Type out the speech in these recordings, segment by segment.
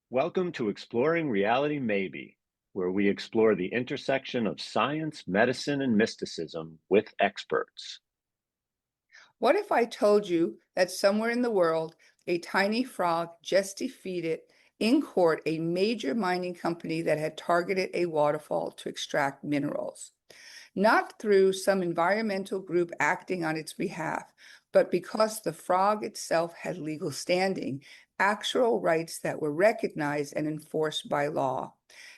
Welcome to Exploring Reality Maybe, where we explore the intersection of science, medicine, and mysticism with experts. What if I told you that somewhere in the world, a tiny frog just defeated in court a major mining company that had targeted a waterfall to extract minerals? Not through some environmental group acting on its behalf, but because the frog itself had legal standing, actual rights that were recognized and enforced by law.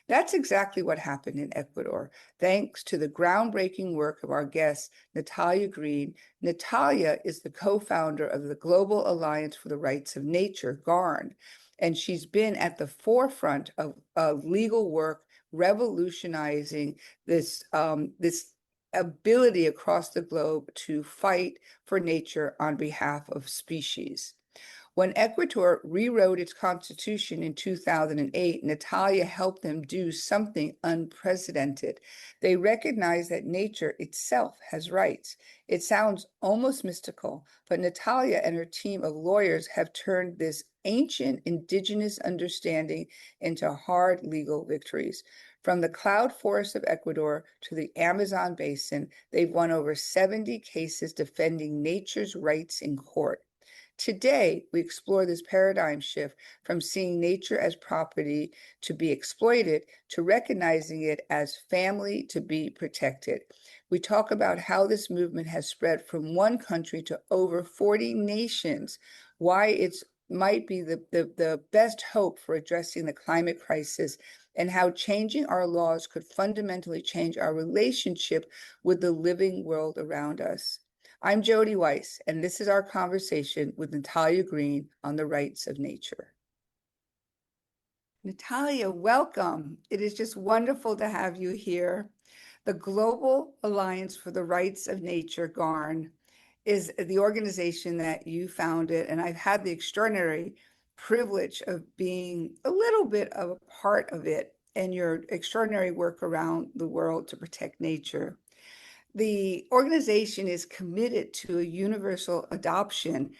That's exactly what happened in Ecuador, thanks to the groundbreaking work of our guest, Natalia Greene. Natalia is the co-founder of the Global Alliance for the Rights of Nature, GARN, and she's been at the forefront of legal work revolutionizing this ability across the globe to fight for nature on behalf of species. When Ecuador rewrote its constitution in 2008, Natalia helped them do something unprecedented. They recognized that nature itself has rights. It sounds almost mystical, but Natalia and her team of lawyers have turned this ancient indigenous understanding into hard legal victories. From the cloud forests of Ecuador to the Amazon basin, they've won over 70 cases defending nature's rights in court. Today, we explore this paradigm shift from seeing nature as property to be exploited to recognizing it as family to be protected. We talk about how this movement has spread from one country to over 40 nations, why it's might be the best hope for addressing the climate crisis, and how changing our laws could fundamentally change our relationship with the living world around us. I'm Jody Weiss, and this is our conversation with Natalia Greene on the rights of nature. Natalia, welcome. It is just wonderful to have you here. The Global Alliance for the Rights of Nature, GARN, is the organization that you founded, and I've had the extraordinary privilege of being a little bit of a part of it and your extraordinary work around the world to protect nature. The organization is committed to a universal adoption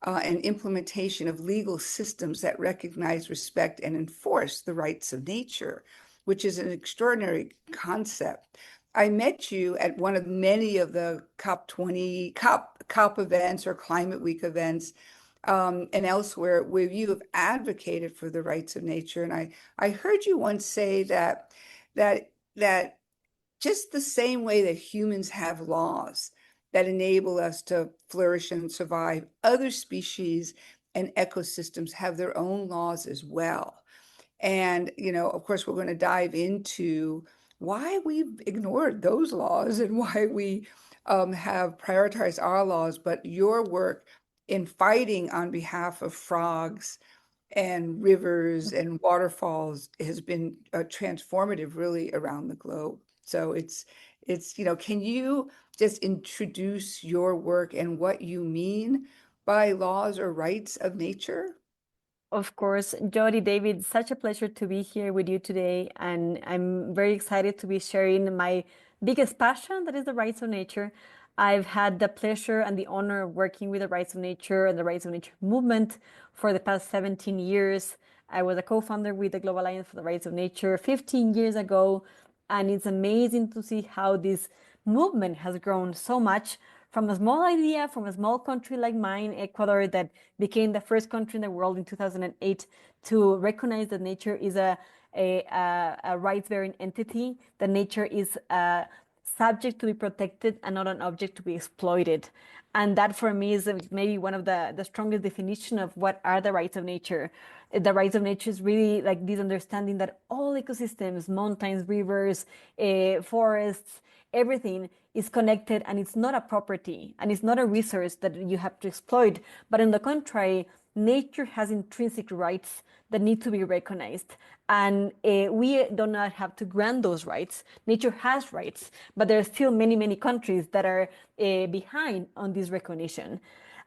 and implementation of legal systems that recognize, respect, and enforce the rights of nature, which is an extraordinary concept. I met you at one of many of the COP events or Climate Week events and elsewhere where you have advocated for the rights of nature. And I heard you once say that just the same way that humans have laws that enable us to flourish and survive, other species and ecosystems have their own laws as well. And, of course, we're going to dive into why we've ignored those laws and why we have prioritized our laws. But your work in fighting on behalf of frogs and rivers and waterfalls has been transformative really around the globe. So can you just introduce your work and what you mean by laws or rights of nature? Of course, Jody, David, such a pleasure to be here with you today. And I'm very excited to be sharing my biggest passion, that is the rights of nature. I've had the pleasure and the honor of working with the rights of nature and the rights of nature movement for the past 17 years. I was a co-founder with the Global Alliance for the Rights of Nature 15 years ago. And it's amazing to see how this movement has grown so much from a small idea, from a small country like mine, Ecuador, that became the first country in the world in 2008 to recognize that nature is a rights-bearing entity, that nature is a subject to be protected and not an object to be exploited. And that for me is maybe one of the strongest definition of what are the rights of nature. The rights of nature is really like this understanding that all ecosystems, mountains, rivers, forests, everything is connected, and it's not a property and it's not a resource that you have to exploit. But on the contrary, nature has intrinsic rights that need to be recognized. And we do not have to grant those rights. Nature has rights, but there are still many, many countries that are behind on this recognition.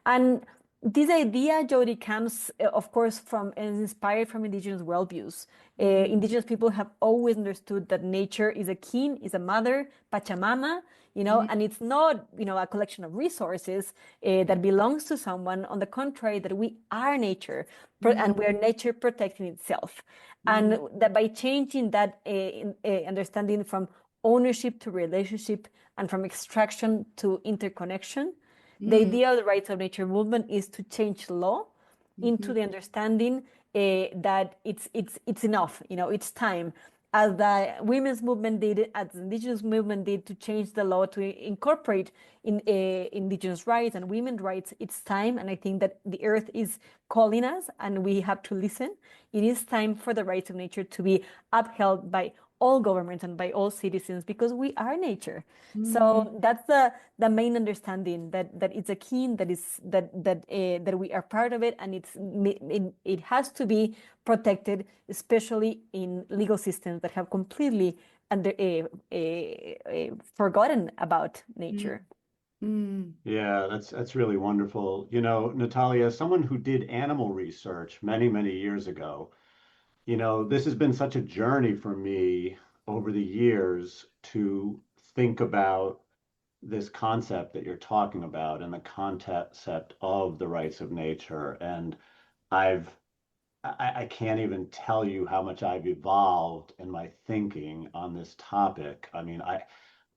And this idea, Jody, comes, of course, from and is inspired from indigenous worldviews. Indigenous people have always understood that nature is a king, is a mother, Pachamama, and it's not, a collection of resources that belongs to someone. On the contrary, that we are nature, and we are nature protecting itself. And that by changing that understanding from ownership to relationship and from extraction to interconnection, the idea of the rights of nature movement is to change law into the understanding that it's enough, it's time, as the women's movement did, as the indigenous movement did, to change the law to incorporate indigenous rights and women's rights. It's time, and I think that the earth is calling us, and we have to listen. It is time for the rights of nature to be upheld by all governments and by all citizens, because we are nature. So that's the main understanding, that it's a key, that we are part of it, and it has to be protected, especially in legal systems that have completely forgotten about nature. Yeah, that's really wonderful. Natalia, as someone who did animal research many, many years ago, this has been such a journey for me over the years to think about this concept that you're talking about and the concept of the rights of nature. And I can't even tell you how much I've evolved in my thinking on this topic. I mean,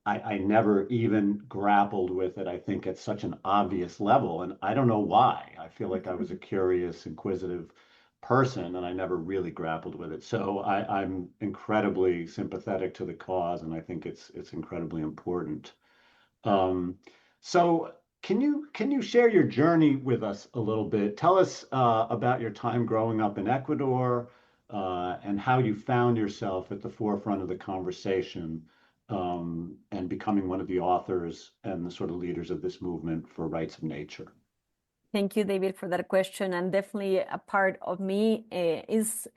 I never even grappled with it, I think, at such an obvious level. And I don't know why. I feel like I was a curious, inquisitive person, and I never really grappled with it. So I'm incredibly sympathetic to the cause, and I think it's incredibly important. Um, so can you share your journey with us a little bit? Tell us about your time growing up in Ecuador, and how you found yourself at the forefront of the conversation, and becoming one of the authors and the sort of leaders of this movement for rights of nature. Thank you, David, for that question. And definitely a part of me is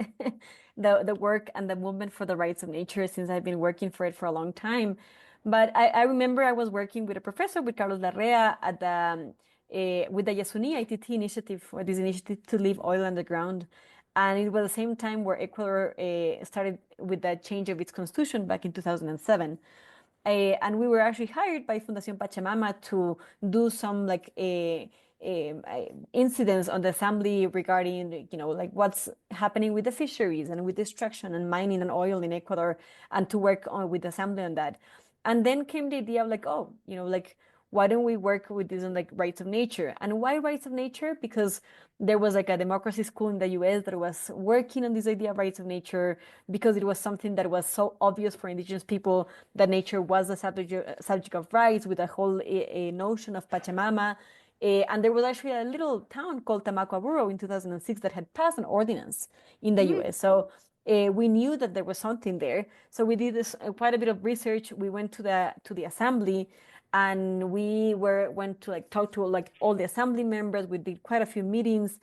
the work and the movement for the rights of nature, since I've been working for it for a long time. But I remember I was working with a professor, with Carlos Larrea, at the with the Yasuni ITT initiative, for this initiative to leave oil underground. And it was the same time where Ecuador started with the change of its constitution back in 2007. And we were actually hired by Fundación Pachamama to do some incidents on the assembly regarding, like what's happening with the fisheries and with extraction and mining and oil in Ecuador, and to work with the assembly on that. And then came the idea of why don't we work with this on rights of nature? And why rights of nature? Because there was a democracy school in the US that was working on this idea of rights of nature, because it was something that was so obvious for indigenous people, that nature was the subject of rights, with a whole notion of Pachamama. And there was actually a little town called Tamacuaburo in 2006 that had passed an ordinance in the US. So we knew that there was something there. So we did this quite a bit of research. We went to the assembly, and we went to talk to all the assembly members. We did quite a few meetings,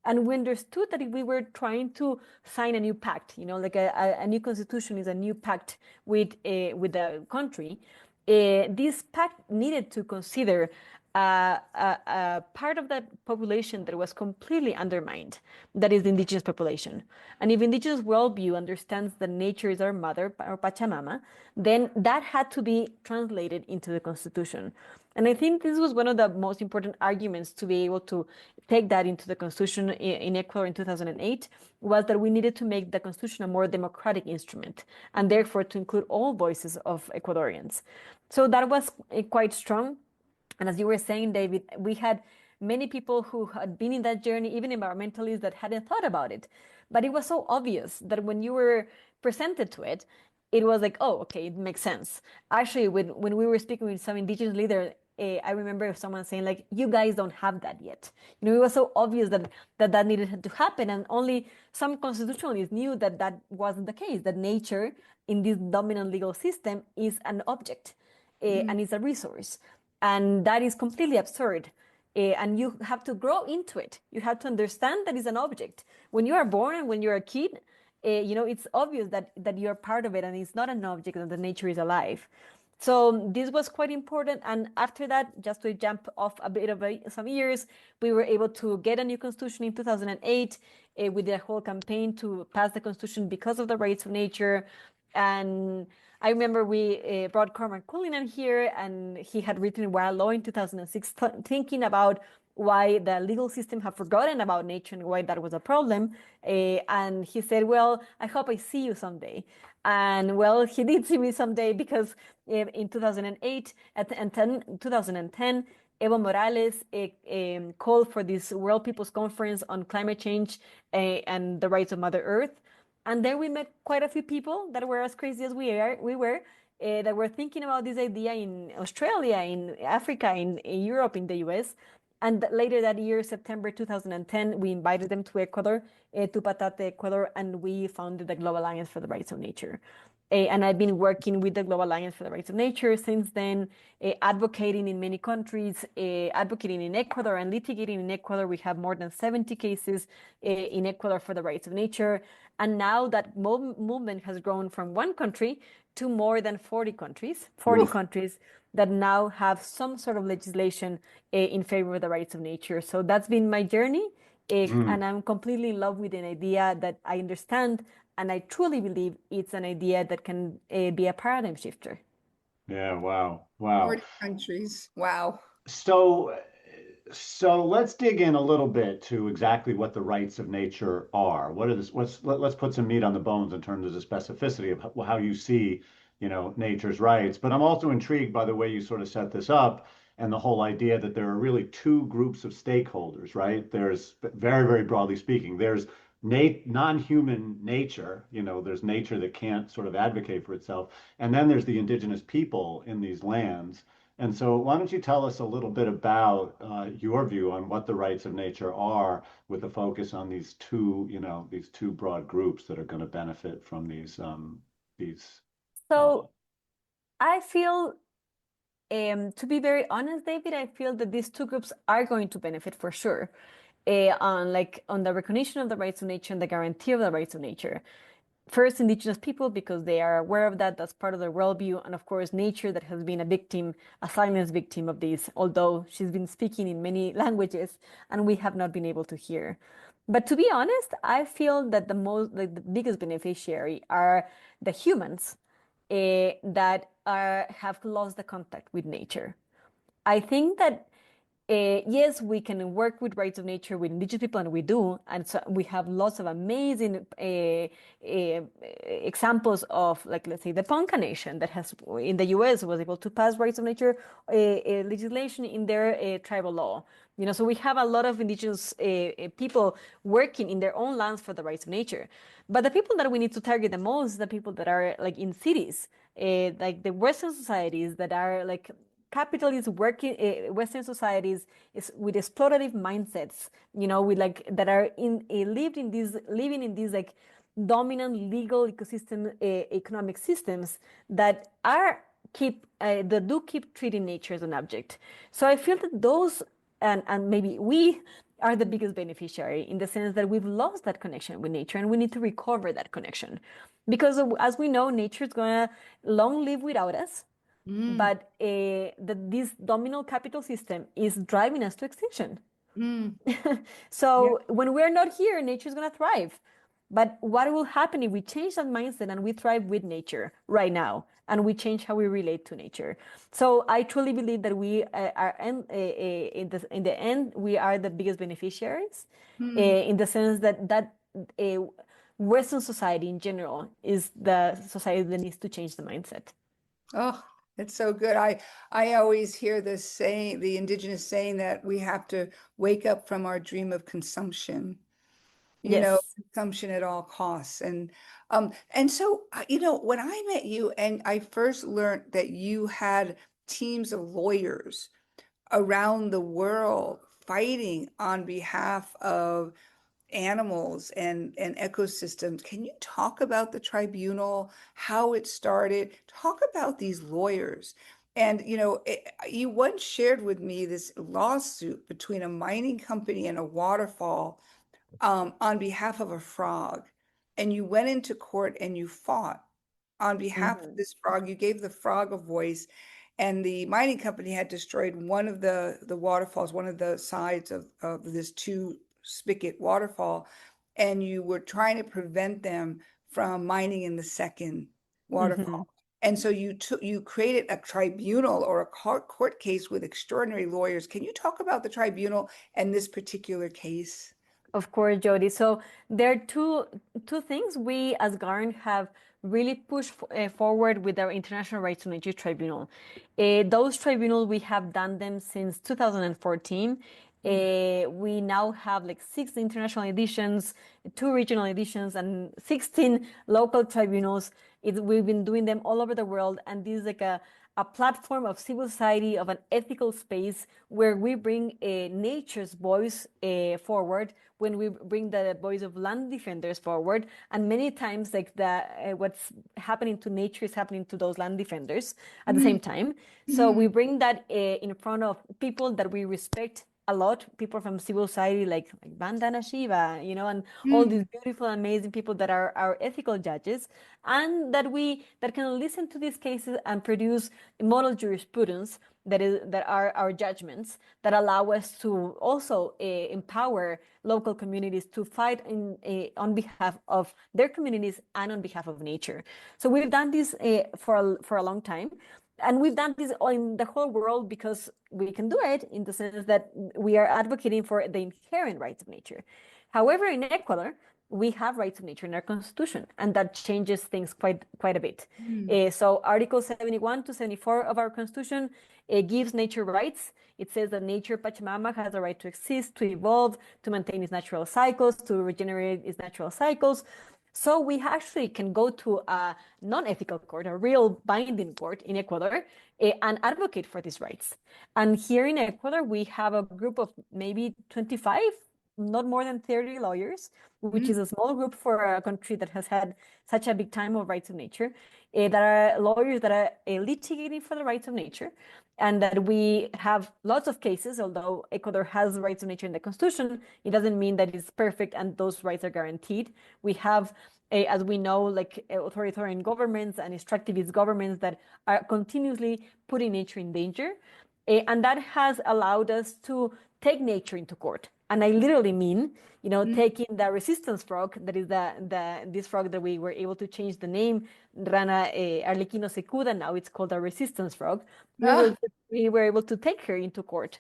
and we understood that if we were trying to sign a new pact, a new constitution is a new pact with the country. This pact needed to consider a part of that population that was completely undermined, that is the indigenous population. And if indigenous worldview understands that nature is our mother, or Pachamama, then that had to be translated into the constitution. And I think this was one of the most important arguments to be able to take that into the constitution in Ecuador in 2008, was that we needed to make the constitution a more democratic instrument, and therefore to include all voices of Ecuadorians. So that was quite strong. And as you were saying, David, we had many people who had been in that journey, even environmentalists, that hadn't thought about it. But it was so obvious that when you were presented to it, it was like, oh, okay, it makes sense. Actually, when we were speaking with some indigenous leader, I remember someone saying, you guys don't have that yet. It was so obvious that needed to happen. And only some constitutionalists knew that wasn't the case, that nature in this dominant legal system is an object and is a resource. And that is completely absurd. And you have to grow into it. You have to understand that it's an object. When you are born and when you're a kid, it's obvious that you're part of it, and it's not an object, and the nature is alive. So this was quite important. And after that, just to jump off a bit of some years, we were able to get a new constitution in 2008. We did a whole campaign to pass the constitution because of the rights of nature. And I remember we brought Cormac Cullinan here, and he had written Wild Law in 2006, thinking about why the legal system had forgotten about nature and why that was a problem. And he said, well, I hope I see you someday. And well, he did see me someday, because in 2008 and 2010, Evo Morales called for this World People's Conference on climate change and the rights of Mother Earth. And then we met quite a few people that were as crazy as we were, that were thinking about this idea in Australia, in Africa, in Europe, in the US. And later that year, September 2010, we invited them to Ecuador, to Patate, Ecuador, and we founded the Global Alliance for the Rights of Nature. And I've been working with the Global Alliance for the Rights of Nature since then, advocating in many countries, advocating in Ecuador and litigating in Ecuador. We have more than 70 cases in Ecuador for the rights of nature. And now that movement has grown from one country to more than 40 countries, 40 Oof. countries that now have some sort of legislation in favor of the rights of nature. So that's been my journey. And I'm completely in love with an idea that I understand, and I truly believe it's an idea that can be a paradigm shifter. Yeah, wow, wow. 40 countries. Wow. So, so let's dig in a little bit to exactly what the rights of nature are. What are this? Let's put some meat on the bones in terms of the specificity of how you see, nature's rights. But I'm also intrigued by the way you sort of set this up and the whole idea that there are really two groups of stakeholders, right? There's very, very broadly speaking, there's non-human nature, there's nature that can't sort of advocate for itself, and then there's the indigenous people in these lands. And so, why don't you tell us a little bit about your view on what the rights of nature are, with a focus on these two broad groups that are going to benefit from these. Uh, So I feel, to be very honest, David, I feel that these two groups are going to benefit for sure, on the recognition of the rights of nature and the guarantee of the rights of nature. First, indigenous people, because they are aware of that, that's part of their worldview, and of course nature, that has been a victim, a silent victim of this, although she's been speaking in many languages and we have not been able to hear. But to be honest, I feel that the biggest beneficiary are the humans, that have lost the contact with nature. I think that, yes, we can work with rights of nature with indigenous people, and we do. And so we have lots of amazing examples of, like, let's say, the Ponca Nation, that has, in the US, was able to pass rights of nature legislation in their tribal law. So we have a lot of indigenous people working in their own lands for the rights of nature. But the people that we need to target the most, the people that are like in cities, like the Western societies that are like capitalist working Western societies, is with exploitative mindsets, with like that are living in these like dominant legal ecosystem, economic systems that do keep treating nature as an object. So I feel that those, and maybe we are the biggest beneficiary, in the sense that we've lost that connection with nature, and we need to recover that connection, because as we know, nature is gonna long live without us. Mm, But this domino capital system is driving us to extinction. mm, yeah. So when we're not here, nature is going to thrive. But what will happen if we change that mindset and we thrive with nature right now, and we change how we relate to nature? So I truly believe that we are, in the end, we are the biggest beneficiaries, Mm. in the sense that uh, Western society in general is the society that needs to change the mindset. Oh, it's so good. I always hear this saying, the indigenous saying, that we have to wake up from our dream of consumption, Yes. consumption at all costs. And so, when I met you and I first learned that you had teams of lawyers around the world fighting on behalf of animals and ecosystems. Can you talk about the tribunal, how it started? Talk about these lawyers. And you once shared with me this lawsuit between a mining company and a waterfall, on behalf of a frog. And you went into court and you fought on behalf of Mhm. this frog. You gave the frog a voice, and the mining company had destroyed one of the waterfalls, one of the sides of this two spigot waterfall, and you were trying to prevent them from mining in the second Mhm. waterfall. And so you created a tribunal or a court case with extraordinary lawyers. Can you talk about the tribunal and this particular case? Of course, Jody. So there are two things we as GARN have really pushed forward with our International Rights to Nature Tribunal. Those tribunals, we have done them since 2014. We now have like 6 international editions, 2 regional editions, and 16 local tribunals. We've been doing them all over the world, and this is like a platform of civil society, of an ethical space where we bring nature's voice forward, when we bring the voice of land defenders forward. And many times, like what's happening to nature is happening to those land defenders at the same time. So we bring that in front of people that we respect a lot, people from civil society like Vandana Shiva, and all these beautiful, amazing people that are our ethical judges, and that can listen to these cases and produce model jurisprudence that are our judgments that allow us to also empower local communities to fight on behalf of their communities and on behalf of nature. So we've done this for a long time. And we've done this in the whole world because we can do it in the sense that we are advocating for the inherent rights of nature. However, in Ecuador, we have rights of nature in our constitution, and that changes things quite a bit. So Article 71 to 74 of our constitution gives nature rights. It says that nature, Pachamama, has a right to exist, to evolve, to maintain its natural cycles, to regenerate its natural cycles. So we actually can go to a non-ethical court, a real binding court in Ecuador, and advocate for these rights. And here in Ecuador, we have a group of maybe 25, not more than 30 lawyers, which is a small group for a country that has had such a big time of rights of nature, that are lawyers that are litigating for the rights of nature, and that we have lots of cases. Although Ecuador has rights of nature in the constitution, it doesn't mean that it's perfect and those rights are guaranteed. We have, as we know, like authoritarian governments and extractivist governments that are continuously putting nature in danger. And that has allowed us to take nature into court. And I literally mean, taking the resistance frog, that is this frog that we were able to change the name, Rana Arlequino secuda, now it's called a resistance frog. We were able to take her into court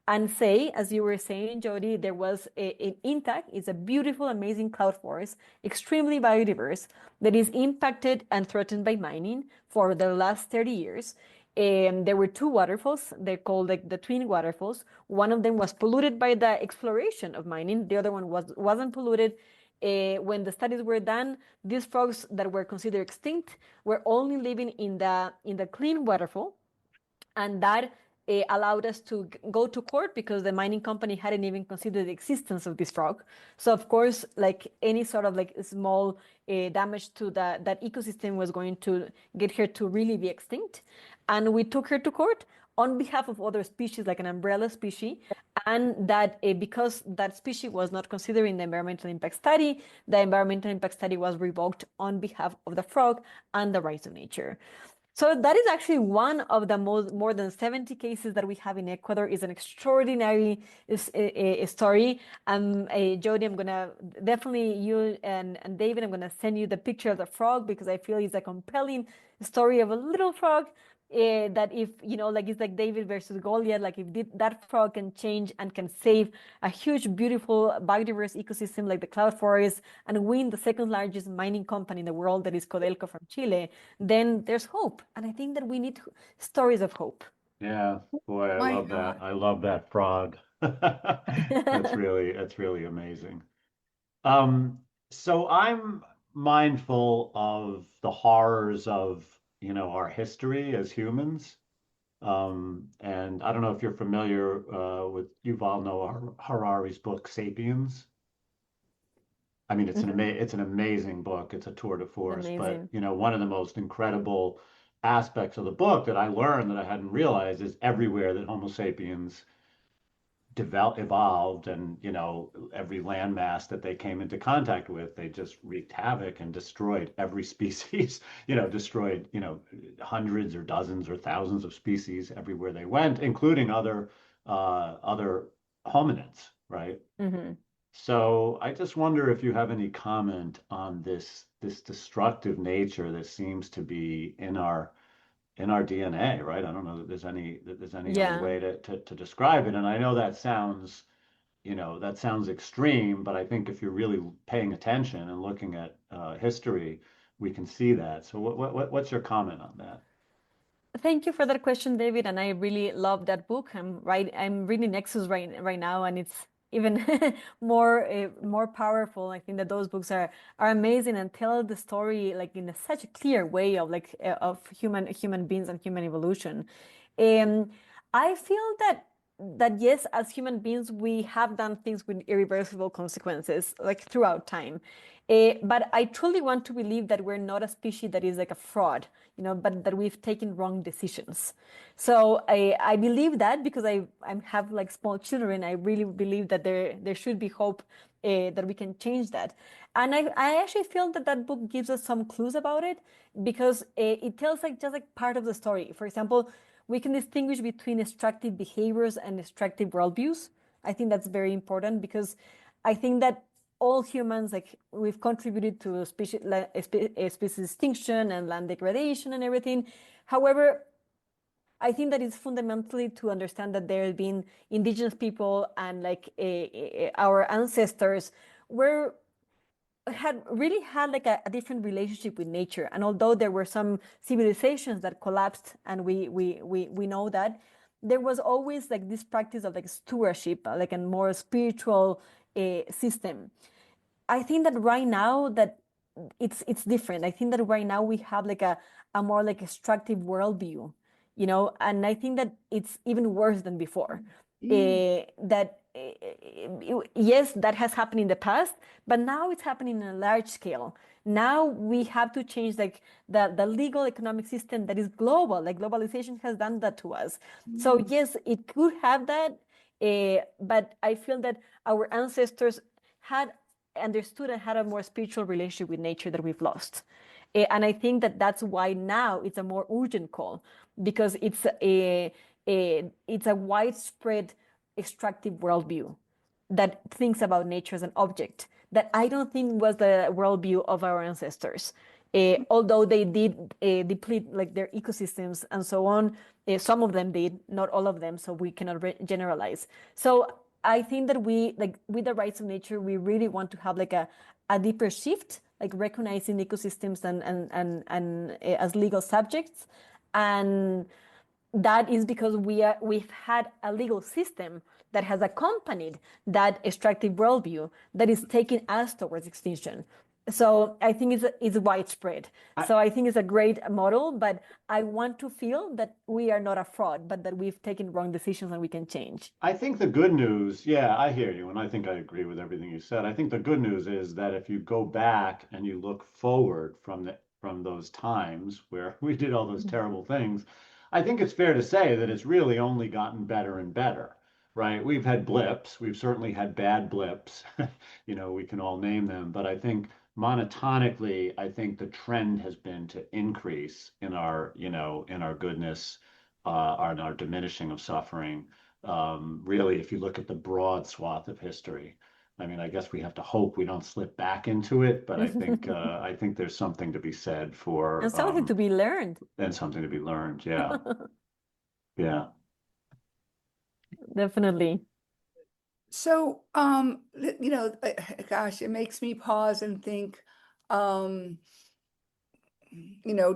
and say, as you were saying, Jody, there was an intact, it's a beautiful, amazing cloud forest, extremely biodiverse, that is impacted and threatened by mining for the last 30 years. There were 2 waterfalls. They're called like the twin waterfalls. One of them was polluted by the exploration of mining. The other one wasn't polluted. When the studies were done, these frogs that were considered extinct were only living in the clean waterfall, and that allowed us to go to court because the mining company hadn't even considered the existence of this frog. So of course, like any sort of like small damage to that ecosystem was going to get her to really be extinct. And we took her to court on behalf of other species, like an umbrella species, and that because that species was not considered in the environmental impact study, the environmental impact study was revoked on behalf of the frog and the rights of nature. So that is actually one of the more than 70 cases that we have in Ecuador. Is an extraordinary story. Jody, I'm gonna definitely, you and David, I'm gonna send you the picture of the frog because I feel it's a compelling story of a little frog. That if, like it's like David versus Goliath, like if that frog can change and can save a huge, beautiful, biodiverse ecosystem like the cloud forest and win the 2nd largest mining company in the world, that is Codelco from Chile, then there's hope. And I think that we need stories of hope. Yeah, boy, I love that. I love that frog. That's really amazing. So I'm mindful of the horrors of, our history as humans. And I don't know if you're familiar with Yuval Noah Harari's book, Sapiens. I mean, it's an amazing book. It's a tour de force. But, Amazing. one of the most incredible aspects of the book that I learned that I hadn't realized is everywhere that Homo sapiens evolved, and every landmass that they came into contact with, they just wreaked havoc and destroyed every species. Destroyed hundreds or dozens or thousands of species everywhere they went, including other hominids, right? So I just wonder if you have any comment on this destructive nature that seems to be in our DNA, right? I don't know that there's any other Yeah. way to describe it. And I know that sounds extreme, but I think if you're really paying attention and looking at history, we can see that. So what's your comment on that? Thank you for that question, David. And I really love that book. I'm reading Nexus right now, and it's even more powerful. I think that those books are amazing and tell the story like in such a clear way of of human beings and human evolution. Um, I feel that yes, as human beings, we have done things with irreversible consequences like throughout time. But I truly want to believe that we're not a species that is like a fraud, but that we've taken wrong decisions. So I believe that because I have like small children, I really believe that there should be hope that we can change that. And I actually feel that that book gives us some clues about it because it tells like just like part of the story. For example, we can distinguish between extractive behaviors and extractive worldviews. I think that's very important because I think that all humans, like we've contributed to species extinction and land degradation and everything. However, I think that it's fundamentally to understand that there have been indigenous people and like our ancestors were had really had like a different relationship with nature. And although there were some civilizations that collapsed, and we know that, there was always like this practice of like stewardship, like a more spiritual system. I think that right now that it's different. I think that right now we have like a more like extractive worldview, and I think that it's even worse than before. Mm. Yes, that has happened in the past, but now it's happening in a large scale. Now we have to change like the legal economic system that is global. Like globalization has done that to us. So Mm. yes, it could have that, but I feel that our ancestors had understood and had a more spiritual relationship with nature that we've lost. And I think that that's why now it's a more urgent call because it's a widespread extractive worldview that thinks about nature as an object that I don't think was the worldview of our ancestors. Although they did deplete like their ecosystems and so on, some of them did, not all of them, so we cannot generalize. So I think that we like with the rights of nature, we really want to have like a deeper shift, like recognizing ecosystems and as legal subjects, and that is because we've had a legal system that has accompanied that extractive worldview that is taking us towards extinction. So I think it's widespread. I, So I think it's a great model, but I want to feel that we are not a fraud, but that we've taken wrong decisions and we can change. I think the good news, yeah, I hear you, and I think I agree with everything you said. I think the good news is that if you go back and you look forward from those times where we did all those terrible things, I think it's fair to say that it's really only gotten better and better, right? We've had blips, we've certainly had bad blips, we can all name them, but I think monotonically, I think the trend has been to increase in our goodness, in our diminishing of suffering really, if you look at the broad swath of history. I mean, I guess we have to hope we don't slip back into it, but I think there's something to be said And for something to be learned. and something to be learned. Yeah, yeah. Definitely. So, gosh, it makes me pause and think, um,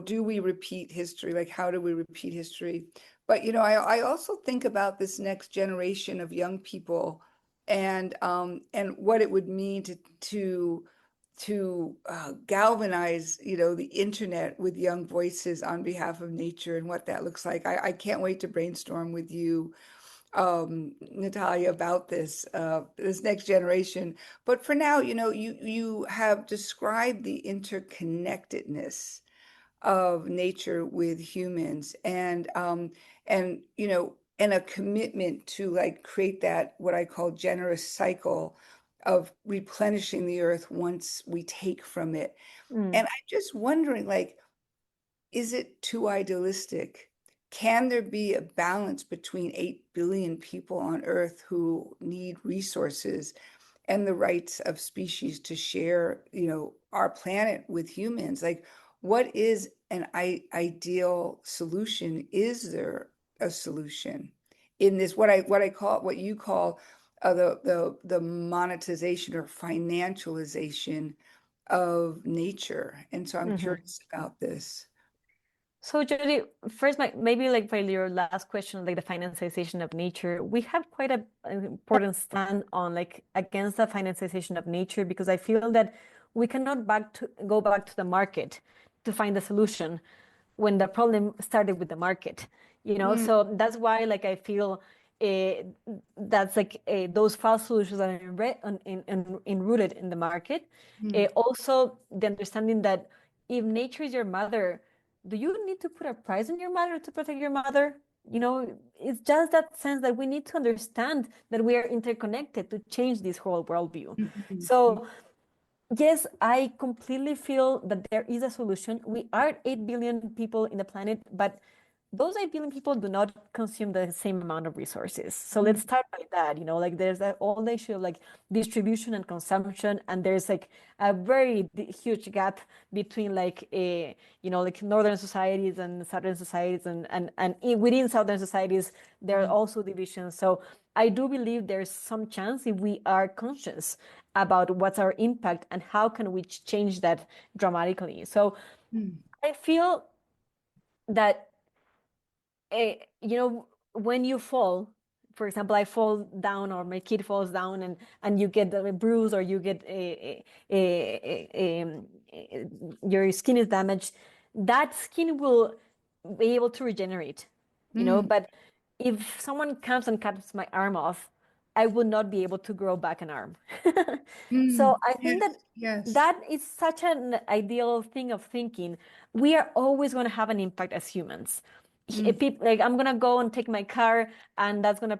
do we repeat history? Like, how do we repeat history? But, I also think about this next generation of young people and what it would mean to galvanize, the internet with young voices on behalf of nature and what that looks like. I can't wait to brainstorm with you, Natalia, about this next generation. But for now, you have described the interconnectedness of nature with humans and a commitment to like create that what I call generous cycle of replenishing the earth once we take from it. Mm. And I'm just wondering, like, is it too idealistic? Can there be a balance between 8 billion people on earth who need resources and the rights of species to share, our planet with humans. Like, what is an ideal solution? Is there a solution in this, what you call the monetization or financialization of nature? And so I'm Mhm. curious about this. So Jody, first, maybe like for your last question, like the financialization of nature, we have quite an important stand on like against the financialization of nature because I feel that we cannot go back to the market to find the solution when the problem started with the market, you know? Mm, So that's why like I feel uh, that's like those false solutions are enrooted in the market. mm, Also, the understanding that if nature is your mother, do you need to put a price on your mother to protect your mother? You know, it's just that sense that we need to understand that we are interconnected to change this whole worldview. mm, mm, mm, So, yes, I completely feel that there is a solution. We are 8 billion people in the planet, but those 8 billion people do not consume the same amount of resources. So let's mm, start by that, like there's that all issue of like distribution and consumption, and there's like a very huge gap between like like northern societies and southern societies, and within southern societies there are mm, also divisions. So I do believe there's some chance if we are conscious about what's our impact and how can we change that dramatically. So mm, I feel that when you fall, for example, I fall down or my kid falls down and you get a bruise or you get your skin is damaged, that skin will be able to regenerate, mm, but if someone comes and cuts my arm off, I will not be able to grow back an arm. So mm. I think Yes, that yes. that is such an ideal thing of thinking. We are always going to have an impact as humans. Mm, People like I'm gonna go and take my car, and that's gonna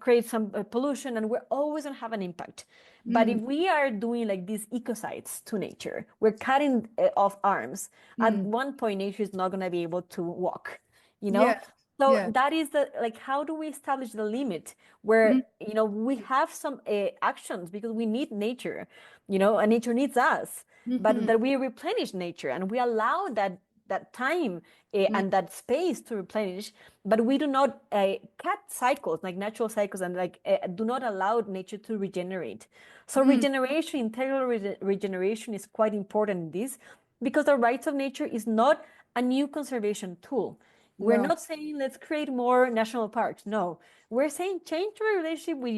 create some pollution, and we're always gonna have an impact. But if mm, we are doing like these ecocides to nature, we're cutting off arms. At mm. one point, nature is not gonna be able to walk. You know, Yes, so yes. that is the like how do we establish the limit Mm, where we have some actions because we need nature, and nature needs us, but mhm, that we replenish nature and we allow that time mm, and that space to replenish, but we do not cut cycles like natural cycles and like do not allow nature to regenerate. So mm, regeneration, integral regeneration is quite important in this because the rights of nature is not a new conservation tool. We're no. not saying let's create more national parks. No, we're saying change your relationship with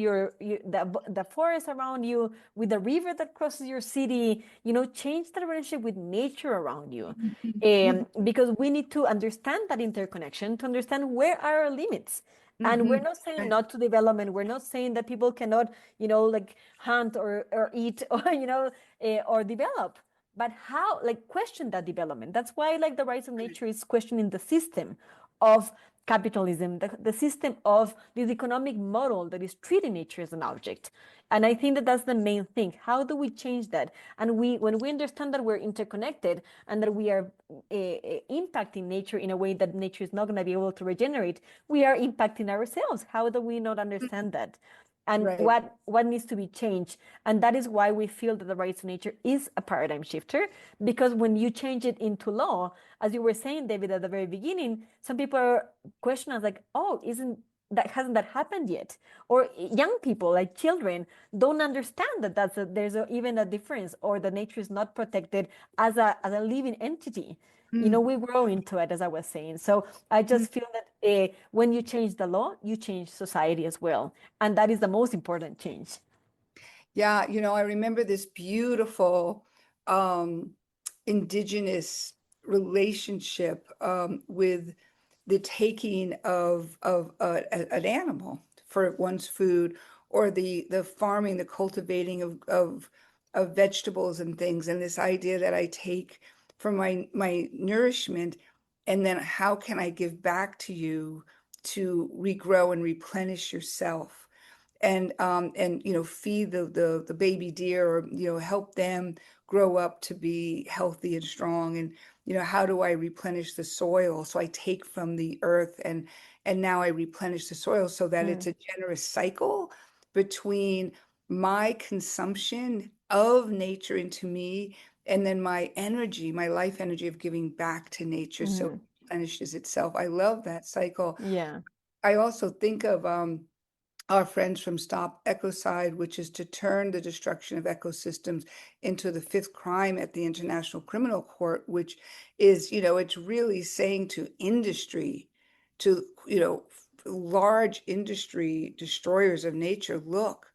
the forest around you, with the river that crosses your city. Change the relationship with nature around you, Mhm, mhm, because we need to understand that interconnection to understand where are our limits. And we're mhm. not saying Yes. not to development. We're not saying that people cannot, like hunt or eat or or develop, but how like question that development. That's why like the rights of nature is questioning the system of capitalism, the system of this economic model that is treating nature as an object. And I think that that's the main thing. How do we change that? And when we understand that we're interconnected and that we are impacting nature in a way that nature is not going to be able to regenerate, we are impacting ourselves. How do we not Mm, understand that? And right. what needs to be changed? And that is why we feel that the rights of nature is a paradigm shifter, because when you change it into law, as you were saying, David, at the very beginning, some people are questioning us like, oh, hasn't that happened yet? Or young people, like children, don't understand that there's even a difference, or that nature is not protected as a living entity. Mm, We grow into it, as I was saying. So I mm. just feel that when you change the law, you change society as well. And that is the most important change. Yeah, I remember this beautiful um, indigenous relationship with the taking of an animal for one's food, or the farming, the cultivating of vegetables and things, and this idea that I take for my nourishment, and then how can I give back to you to regrow and replenish yourself, and feed the baby deer, or help them grow up to be healthy and strong, and how do I replenish the soil? So I take from the earth, and now I replenish the soil so that it's Mm. a generous cycle between my consumption of nature into me, and then my energy, my life energy of giving back to nature so it replenishes itself. I love that cycle. Yeah. I also think of our friends from Stop Ecocide, which is to turn the destruction of ecosystems into the fifth crime at the International Criminal Court, which is, it's really saying to industry, to, large industry destroyers of nature, look,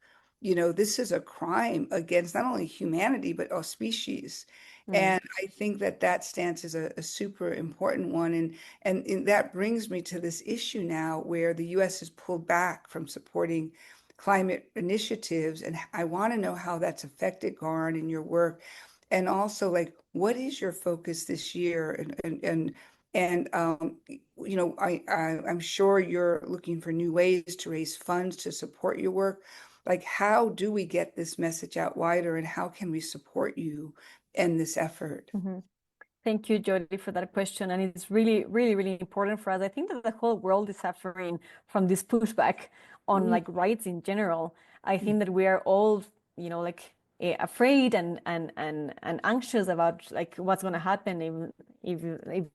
this is a crime against not only humanity, but our species. And I think that that stance is a super important one. And that brings me to this issue now where the US has pulled back from supporting climate initiatives. And I want to know how that's affected GARN in your work. And also, like, what is your focus this year? I'm sure you're looking for new ways to raise funds to support your work. Like, how do we get this message out wider, and how can we support you in this effort? Thank you, Jody, for that question. And it's really, really, really important for us. I think that the whole world is suffering from this pushback on like rights in general. I think that we are all, afraid and anxious about like what's going to happen if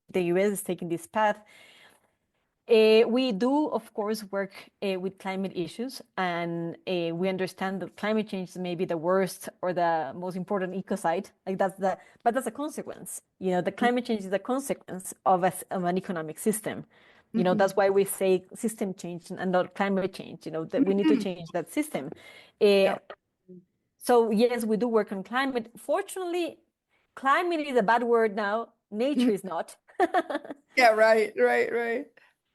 the US is taking this path. We do, of course, work with climate issues, and we understand that climate change is maybe the worst or the most important ecocide. Like but that's a consequence. The climate change is a consequence of an economic system. That's why we say system change and not climate change. That we need to change that system. Yeah. So yes, we do work on climate. Fortunately, climate is a bad word now. Nature is not. Yeah, right.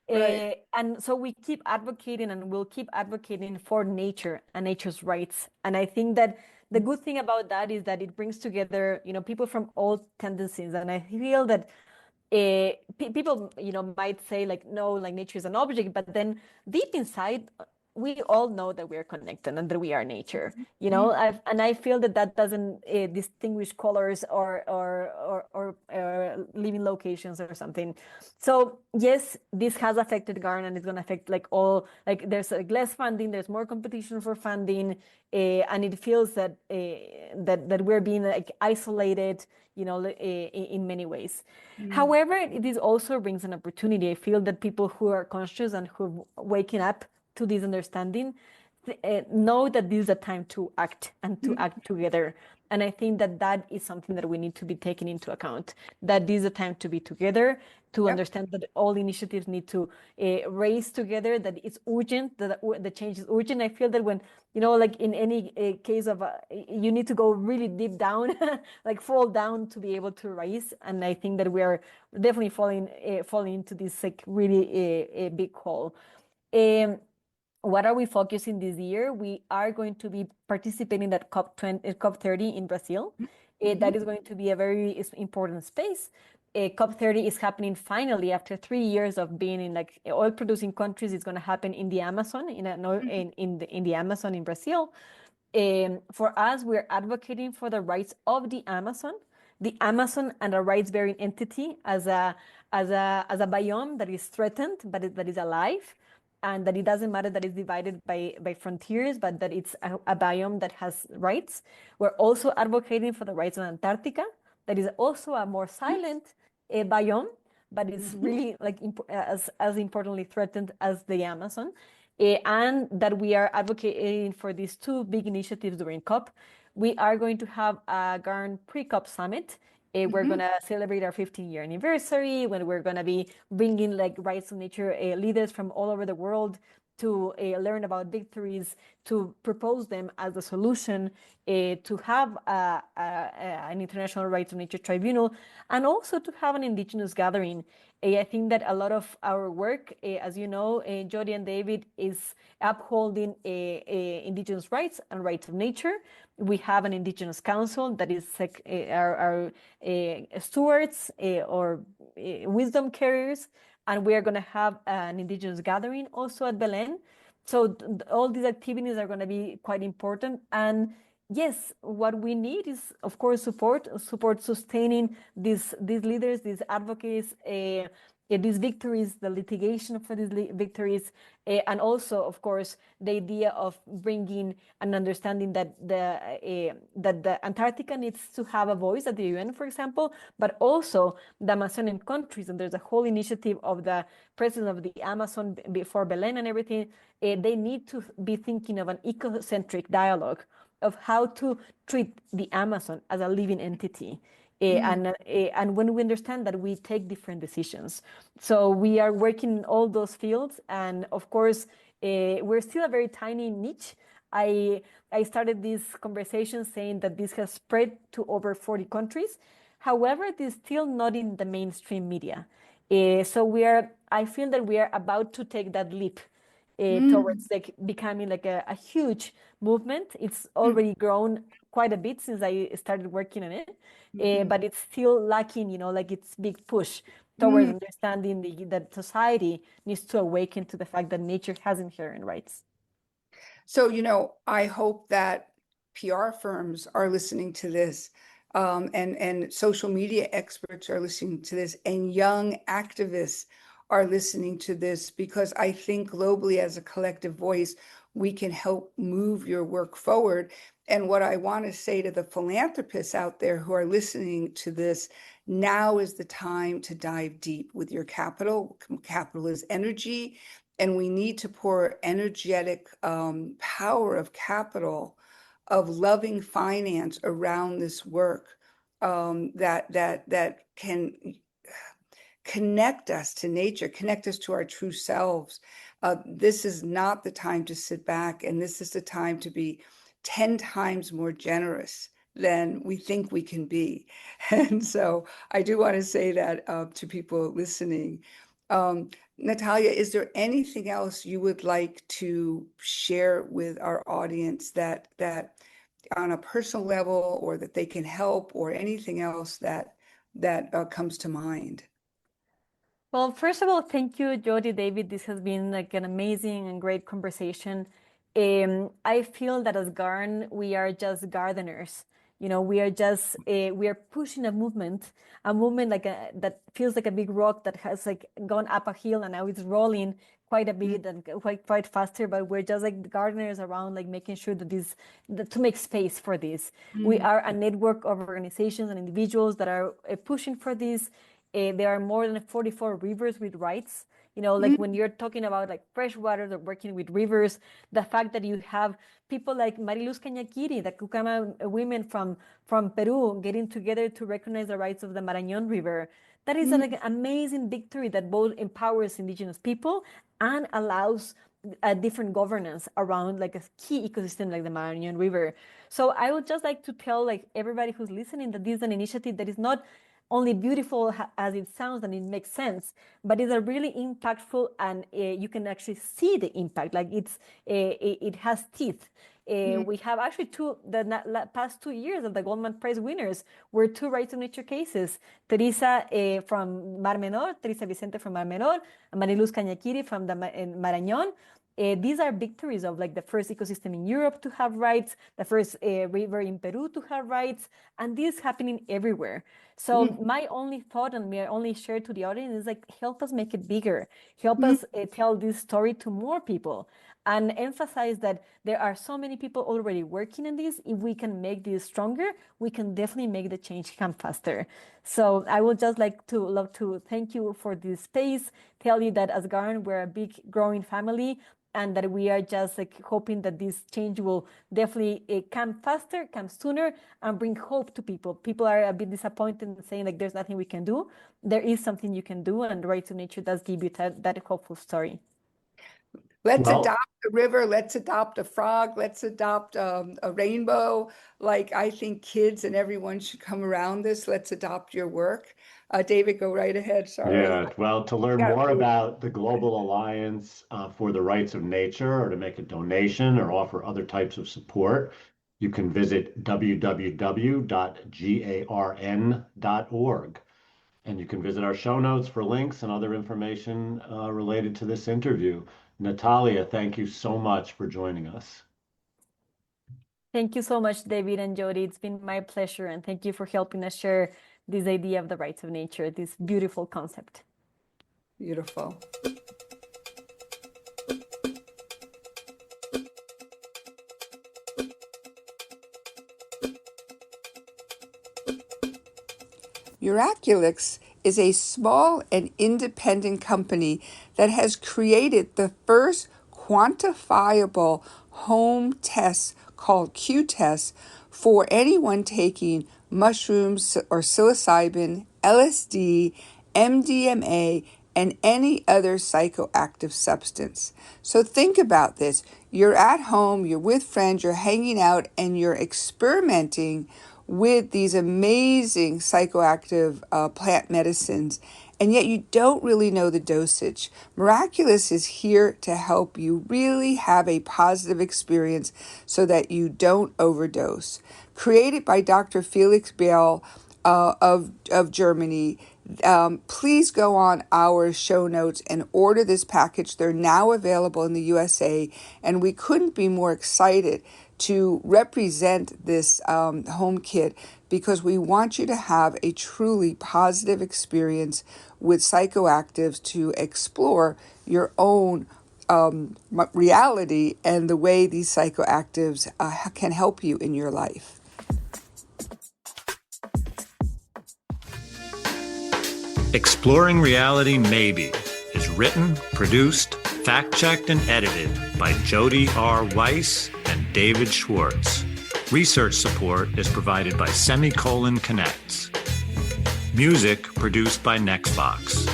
And so we keep advocating and we'll keep advocating for nature and nature's rights. And I think that the good thing about that is that it brings together, people from all tendencies. And I feel that people, might say like, no, like nature is an object, but then deep inside, we all know that we are connected and that we are nature. I feel that doesn't distinguish colors or living locations or something. So yes, this has affected GARN, and it's going to affect like all, like there's like less funding, there's more competition for funding, and it feels that that we're being like isolated, in many ways. However, this also brings an opportunity. I feel that people who are conscious and who are waking up to this understanding know that this is a time to act and to act together. And I think that that is something that we need to be taking into account, that this is a time to be together, to understand that all initiatives need to race together, that it's urgent, that the change is urgent. I feel that when, like in any case of, you need to go really deep down, like fall down to be able to rise. And I think that we are definitely falling into this like really a big hole. What are we focusing this year? We are going to be participating at COP30 in Brazil. That is going to be a very important space. COP30 is happening finally after 3 years of being in like oil producing countries. It's going to happen in the Amazon, in the Amazon in Brazil. For us, we're advocating for the rights of the Amazon and a rights-bearing entity as a biome that is threatened, but that is alive, and that it doesn't matter that it's divided by frontiers, but that it's a biome that has rights. We're also advocating for the rights of Antarctica, that is also a more silent biome, but it's really like as importantly threatened as the Amazon. And that we are advocating for these two big initiatives during COP. We are going to have a GARN pre-COP summit. We're going to celebrate our 15-year anniversary, when we're going to be bringing like rights of nature leaders from all over the world to learn about victories, to propose them as a solution, to have an international rights of nature tribunal, and also to have an indigenous gathering. I think that a lot of our work, as you know, Jody and David, is upholding indigenous rights and rights of nature. We have an indigenous council that is like our stewards or wisdom carriers, and we are going to have an indigenous gathering also at Belen. So all these activities are going to be quite important. And yes, what we need is, of course, support sustaining these leaders, these advocates, these victories, the litigation for these victories, and also, of course, the idea of bringing an understanding that the Antarctica needs to have a voice at the UN, for example, but also the Amazonian countries. And there's a whole initiative of the president of the Amazon before Belen and everything. They need to be thinking of an ecocentric dialogue of how to treat the Amazon as a living entity. And when we understand that we take different decisions. So we are working in all those fields. And of course, we're still a very tiny niche. I started this conversation saying that this has spread to over 40 countries. However, it is still not in the mainstream media. I feel that we are about to take that leap towards like becoming like a huge movement. It's already grown quite a bit since I started working on it, but it's still lacking, like its big push towards understanding that society needs to awaken to the fact that nature has inherent rights. So, I hope that PR firms are listening to this, and social media experts are listening to this, and young activists are listening to this, because I think globally as a collective voice, we can help move your work forward. And what I want to say to the philanthropists out there who are listening to this, now is the time to dive deep with your capital. Capital is energy. And we need to pour energetic power of capital, of loving finance around this work, that can connect us to nature, connect us to our true selves. This is not the time to sit back, and this is the time to be 10 times more generous than we think we can be. And so I do want to say that to people listening. Natalia, is there anything else you would like to share with our audience that on a personal level, or that they can help, or anything else that comes to mind? Well, first of all, thank you, Jody, David. This has been like an amazing and great conversation. I feel that as GARN, we are just gardeners. We are just we are pushing a movement like that feels like a big rock that has like gone up a hill and now it's rolling quite a bit and quite faster. But we're just like the gardeners around, like making sure that to make space for this. We are a network of organizations and individuals that are pushing for this. There are more than 44 rivers with rights. Like when you're talking about like fresh water, they're working with rivers. The fact that you have people like Mariluz Cañaquiri, the Cucama women from Peru, getting together to recognize the rights of the Marañón River. That is like an amazing victory that both empowers indigenous people and allows a different governance around like a key ecosystem like the Marañón River. So I would just like to tell like everybody who's listening that this is an initiative that is not only beautiful as it sounds and it makes sense, but it's a really impactful, and you can actually see the impact. Like it has teeth. We have actually the past 2 years of the Goldman Prize winners were two rights of nature cases. Teresa from Mar Menor, Teresa Vicente from Mar Menor, and Mariluz Cañaquiri from the Marañón. These are victories of like the first ecosystem in Europe to have rights, the first river in Peru to have rights, and this is happening everywhere. So my only thought and my only share to the audience is like, help us make it bigger. Help us tell this story to more people and emphasize that there are so many people already working in this. If we can make this stronger, we can definitely make the change come faster. So I would just love to thank you for this space, tell you that as GARN, we're a big growing family, and that we are just like hoping that this change will definitely come faster, come sooner, and bring hope to people. People are a bit disappointed and saying like there's nothing we can do. There is something you can do, and Rights of Nature does give you that hopeful story. Let's adopt a river. Let's adopt a frog. Let's adopt a rainbow. Like, I think kids and everyone should come around this. Let's adopt your work. David, go right ahead. Sorry. Yeah, well, to learn more about the Global Alliance for the Rights of Nature, or to make a donation or offer other types of support, you can visit www.garn.org. And you can visit our show notes for links and other information related to this interview. Natalia, thank you so much for joining us. Thank you so much, David and Jody. It's been my pleasure, and thank you for helping us share this idea of the rights of nature, this beautiful concept. Beautiful. Miraculix is a small and independent company that has created the first quantifiable home test called Q-test for anyone taking mushrooms or psilocybin, LSD, MDMA, and any other psychoactive substance. So think about this. You're at home, you're with friends, you're hanging out, and you're experimenting with these amazing psychoactive plant medicines, and yet you don't really know the dosage. Miraculous is here to help you really have a positive experience so that you don't overdose. Created by Dr. Felix Bell of Germany. Please go on our show notes and order this package. They're now available in the USA, and we couldn't be more excited to represent this home kit because we want you to have a truly positive experience with psychoactives to explore your own reality and the way these psychoactives can help you in your life. Exploring Reality Maybe is written, produced, fact-checked, and edited by Jody R. Weiss and David Schwartz. Research support is provided by Semicolon Connects. Music produced by Nextbox.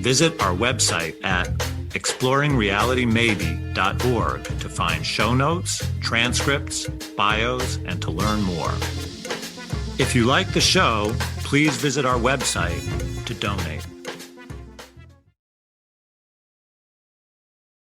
Visit our website at exploringrealitymaybe.org to find show notes, transcripts, bios, and to learn more. If you like the show, please visit our website to donate.